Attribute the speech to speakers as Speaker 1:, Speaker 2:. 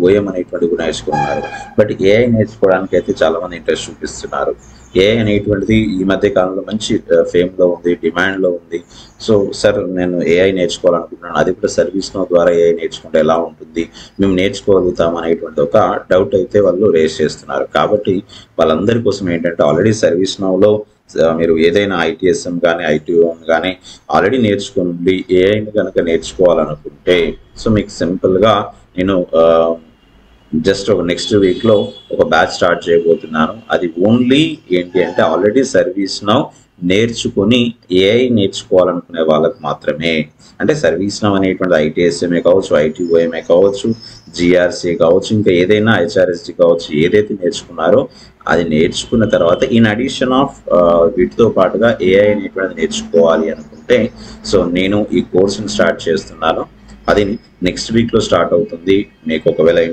Speaker 1: OM అనేటువంటిది కూడా నేర్చుకున్నారు. బట్ ఏఐ నేర్చుకోవడానికి అయితే చాలా మంది ఇంట్రెస్ట్ చూపిస్తున్నారు. ఏఐ అనేటువంటిది ఈ మధ్య కాలంలో మంచి ఫేమ్లో ఉంది, డిమాండ్లో ఉంది. సో సార్ నేను ఏఐ నేర్చుకోవాలనుకుంటున్నాను, అది కూడా సర్వీస్ నో ద్వారా ఏఐ నేర్చుకుంటే ఎలా ఉంటుంది, మేము నేర్చుకోగలుగుతాం అనేటువంటి ఒక డౌట్ అయితే వాళ్ళు రేస్ చేస్తున్నారు. కాబట్టి వాళ్ళందరి కోసం ఏంటంటే ఆల్రెడీ సర్వీస్ నోలో మీరు ఏదైనా ఐటీఎస్ఎం కానీ ఐటీఓఎం కానీ ఆల్రెడీ నేర్చుకుని ఏఐని కనుక నేర్చుకోవాలనుకుంటే సో మీకు సింపుల్గా నేను జస్ట్ ఒక నెక్స్ట్ వీక్లో ఒక బ్యాచ్ స్టార్ట్ చేయబోతున్నాను. అది ఓన్లీ ఏంటి అంటే ఆల్రెడీ సర్వీస్ నౌ నేర్చుకుని ఏఐ నేర్చుకోవాలనుకునే వాళ్ళకు మాత్రమే. అంటే సర్వీస్ నౌ అనేటువంటి ఐటీఎస్ఎంఏ కావచ్చు, ఐటీఓఎంఏ కావచ్చు, జిఆర్సీ కావచ్చు, ఇంకా ఏదైనా హెచ్ఆర్ఎస్డి కావచ్చు, ఏదైతే నేర్చుకున్నారో అది నేర్చుకున్న తర్వాత ఇన్ అడిషన్ ఆఫ్ వీటితో పాటుగా ఏఐ అనేటువంటిది నేర్చుకోవాలి అనుకుంటే సో నేను ఈ కోర్సుని స్టార్ట్ చేస్తున్నాను. అది నెక్స్ట్ వీక్లో స్టార్ట్ అవుతుంది. మీకు ఒకవేళ